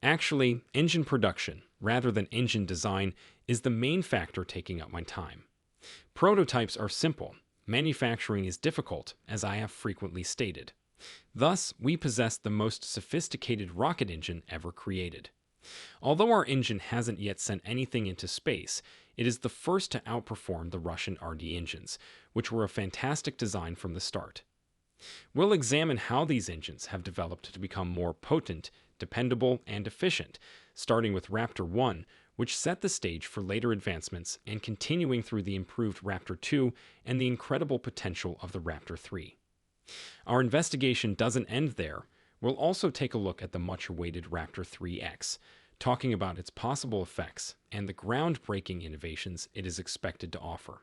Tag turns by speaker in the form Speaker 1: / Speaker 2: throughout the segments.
Speaker 1: Actually, engine production, rather than engine design, is the main factor taking up my time. Prototypes are simple. Manufacturing is difficult, as I have frequently stated. Thus, we possess the most sophisticated rocket engine ever created. Although our engine hasn't yet sent anything into space, it is the first to outperform the Russian RD engines, which were a fantastic design from the start. We'll examine how these engines have developed to become more potent, dependable, and efficient, starting with Raptor 1, which set the stage for later advancements, and continuing through the improved Raptor 2 and the incredible potential of the Raptor 3. Our investigation doesn't end there. We'll also take a look at the much-awaited Raptor 3X, talking about its possible effects and the groundbreaking innovations it is expected to offer.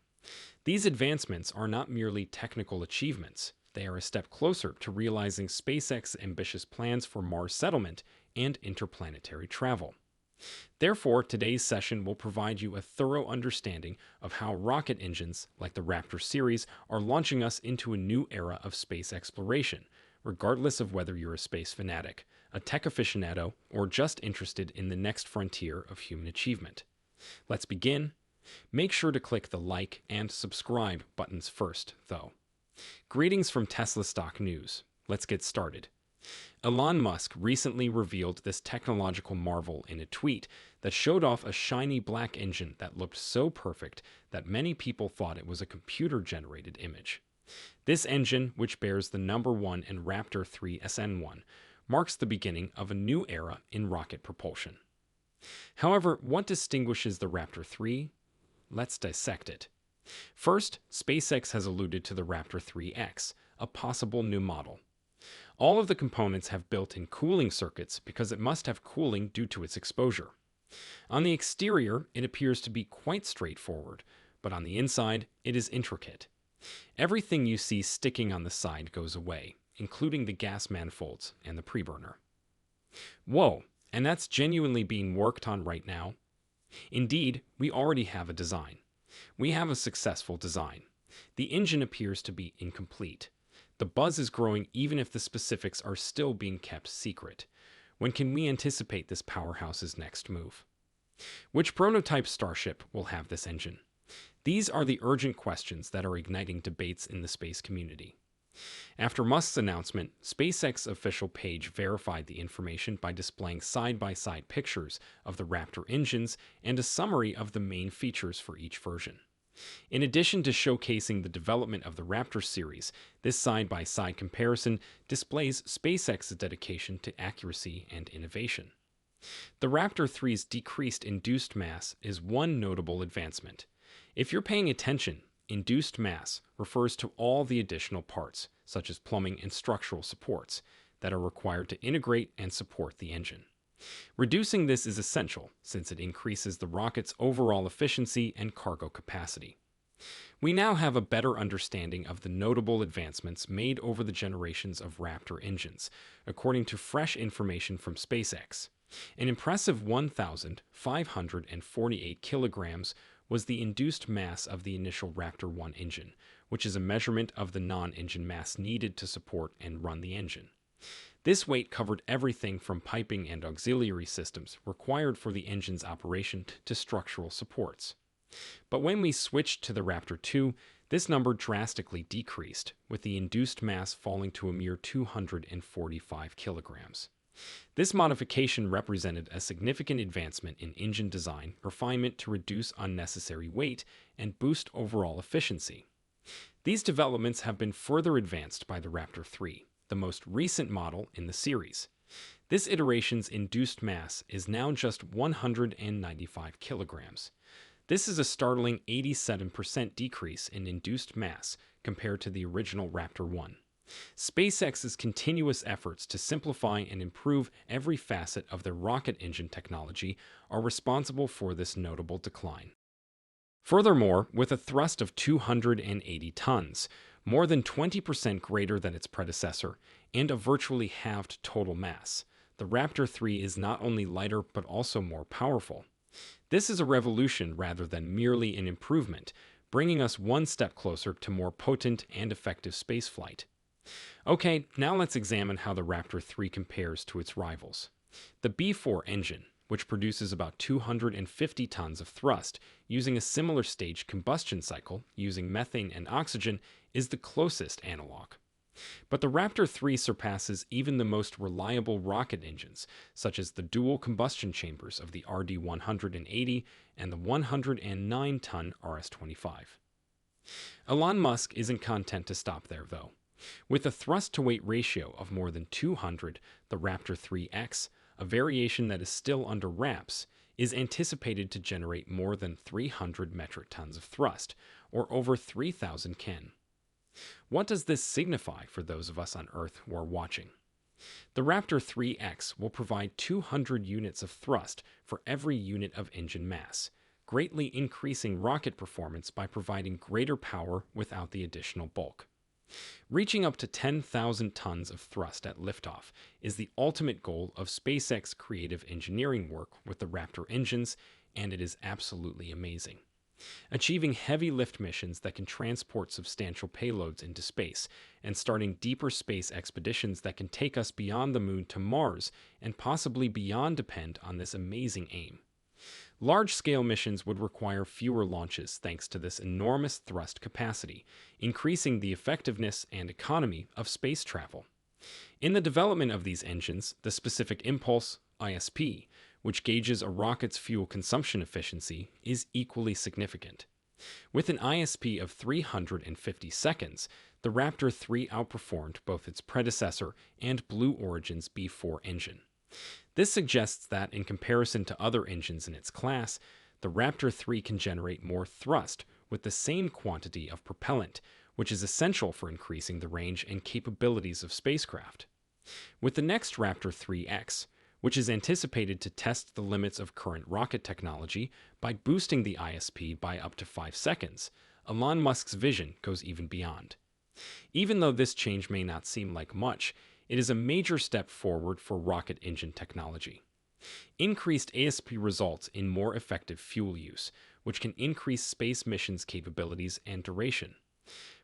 Speaker 1: These advancements are not merely technical achievements. They are a step closer to realizing SpaceX's ambitious plans for Mars settlement and interplanetary travel. Therefore, today's session will provide you a thorough understanding of how rocket engines like the Raptor series are launching us into a new era of space exploration, regardless of whether you're a space fanatic, a tech aficionado, or just interested in the next frontier of human achievement. Let's begin. Make sure to click the like and subscribe buttons first, though. Greetings from Tesla Stock News. Let's get started. Elon Musk recently revealed this technological marvel in a tweet that showed off a shiny black engine that looked so perfect that many people thought it was a computer-generated image. This engine, which bears the number 1 in Raptor 3 SN1, marks the beginning of a new era in rocket propulsion. However, what distinguishes the Raptor 3? Let's dissect it. First, SpaceX has alluded to the Raptor 3X, a possible new model. All of the components have built-in cooling circuits because it must have cooling due to its exposure. On the exterior, it appears to be quite straightforward, but on the inside, it is intricate. Everything you see sticking on the side goes away, including the gas manifolds and the preburner. Whoa, and that's genuinely being worked on right now? Indeed, we already have a design. We have a successful design. The engine appears to be incomplete. The buzz is growing even if the specifics are still being kept secret. When can we anticipate this powerhouse's next move? Which prototype starship will have this engine? These are the urgent questions that are igniting debates in the space community. After Musk's announcement, SpaceX's official page verified the information by displaying side-by-side pictures of the Raptor engines and a summary of the main features for each version. In addition to showcasing the development of the Raptor series, this side-by-side comparison displays SpaceX's dedication to accuracy and innovation. The Raptor 3's decreased induced mass is one notable advancement. If you're paying attention, induced mass refers to all the additional parts, such as plumbing and structural supports, that are required to integrate and support the engine. Reducing this is essential since it increases the rocket's overall efficiency and cargo capacity. We now have a better understanding of the notable advancements made over the generations of Raptor engines, according to fresh information from SpaceX. An impressive 1,548 kilograms was the induced mass of the initial Raptor 1 engine, which is a measurement of the non-engine mass needed to support and run the engine. This weight covered everything from piping and auxiliary systems required for the engine's operation to structural supports. But when we switched to the Raptor 2, this number drastically decreased, with the induced mass falling to a mere 245 kilograms. This modification represented a significant advancement in engine design refinement to reduce unnecessary weight and boost overall efficiency. These developments have been further advanced by the Raptor 3, the most recent model in the series. This iteration's induced mass is now just 195 kilograms. This is a startling 87% decrease in induced mass compared to the original Raptor 1. SpaceX's continuous efforts to simplify and improve every facet of their rocket engine technology are responsible for this notable decline. Furthermore, with a thrust of 280 tons, more than 20% greater than its predecessor, and a virtually halved total mass, the Raptor 3 is not only lighter but also more powerful. This is a revolution rather than merely an improvement, bringing us one step closer to more potent and effective spaceflight. Okay, now let's examine how the Raptor 3 compares to its rivals. The B4 engine, which produces about 250 tons of thrust using a similar stage combustion cycle using methane and oxygen, is the closest analog. But the Raptor 3 surpasses even the most reliable rocket engines, such as the dual combustion chambers of the RD-180 and the 109-ton RS-25. Elon Musk isn't content to stop there, though. With a thrust-to-weight ratio of more than 200, the Raptor 3X, a variation that is still under wraps, is anticipated to generate more than 300 metric tons of thrust, or over 3,000 kN. What does this signify for those of us on Earth who are watching? The Raptor 3X will provide 200 units of thrust for every unit of engine mass, greatly increasing rocket performance by providing greater power without the additional bulk. Reaching up to 10,000 tons of thrust at liftoff is the ultimate goal of SpaceX creative engineering work with the Raptor engines, and it is absolutely amazing. Achieving heavy lift missions that can transport substantial payloads into space, and starting deeper space expeditions that can take us beyond the moon to Mars and possibly beyond depend on this amazing aim. Large-scale missions would require fewer launches thanks to this enormous thrust capacity, increasing the effectiveness and economy of space travel. In the development of these engines, the specific impulse, ISP, which gauges a rocket's fuel consumption efficiency, is equally significant. With an ISP of 350 seconds, the Raptor 3 outperformed both its predecessor and Blue Origin's B4 engine. This suggests that, in comparison to other engines in its class, the Raptor 3 can generate more thrust with the same quantity of propellant, which is essential for increasing the range and capabilities of spacecraft. With the next Raptor 3X, which is anticipated to test the limits of current rocket technology by boosting the ISP by up to 5 seconds, Elon Musk's vision goes even beyond. Even though this change may not seem like much, it is a major step forward for rocket engine technology. Increased ASP results in more effective fuel use, which can increase space missions' capabilities and duration.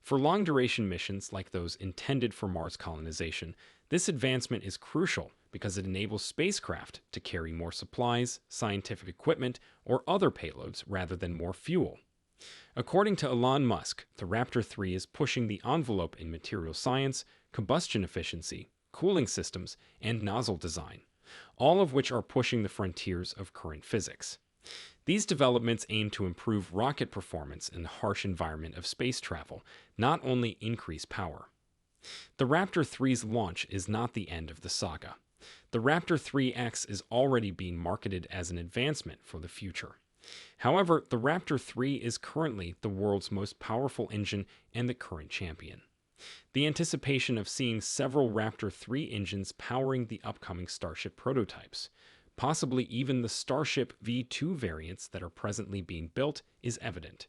Speaker 1: For long-duration missions like those intended for Mars colonization, this advancement is crucial because it enables spacecraft to carry more supplies, scientific equipment, or other payloads rather than more fuel. According to Elon Musk, the Raptor 3 is pushing the envelope in material science, combustion efficiency, cooling systems, and nozzle design, all of which are pushing the frontiers of current physics. These developments aim to improve rocket performance in the harsh environment of space travel, not only increase power. The Raptor 3's launch is not the end of the saga. The Raptor 3X is already being marketed as an advancement for the future. However, the Raptor 3 is currently the world's most powerful engine and the current champion. The anticipation of seeing several Raptor 3 engines powering the upcoming Starship prototypes, possibly even the Starship V2 variants that are presently being built, is evident.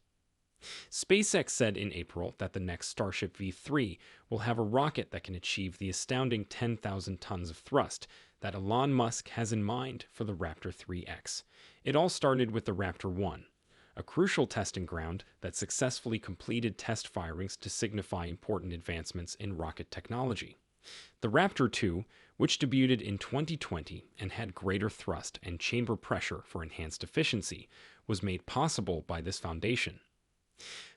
Speaker 1: SpaceX said in April that the next Starship V3 will have a rocket that can achieve the astounding 10,000 tons of thrust that Elon Musk has in mind for the Raptor 3X. It all started with the Raptor 1, a crucial testing ground that successfully completed test firings to signify important advancements in rocket technology. The Raptor 2, which debuted in 2020 and had greater thrust and chamber pressure for enhanced efficiency, was made possible by this foundation.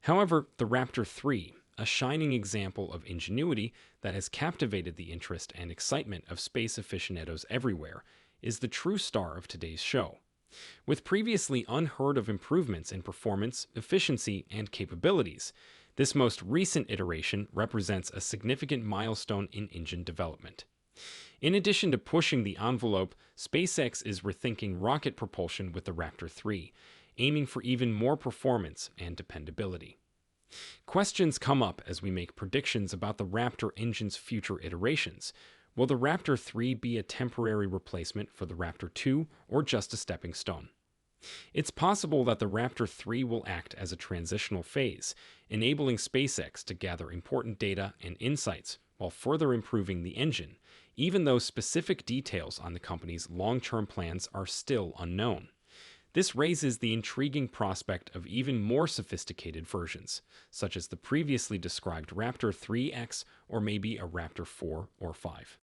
Speaker 1: However, the Raptor 3, a shining example of ingenuity that has captivated the interest and excitement of space aficionados everywhere, is the true star of today's show. With previously unheard of improvements in performance, efficiency, and capabilities, this most recent iteration represents a significant milestone in engine development. In addition to pushing the envelope, SpaceX is rethinking rocket propulsion with the Raptor 3, aiming for even more performance and dependability. Questions come up as we make predictions about the Raptor engine's future iterations. Will the Raptor 3 be a temporary replacement for the Raptor 2 or just a stepping stone? It's possible that the Raptor 3 will act as a transitional phase, enabling SpaceX to gather important data and insights while further improving the engine, even though specific details on the company's long-term plans are still unknown. This raises the intriguing prospect of even more sophisticated versions, such as the previously described Raptor 3X or maybe a Raptor 4 or 5.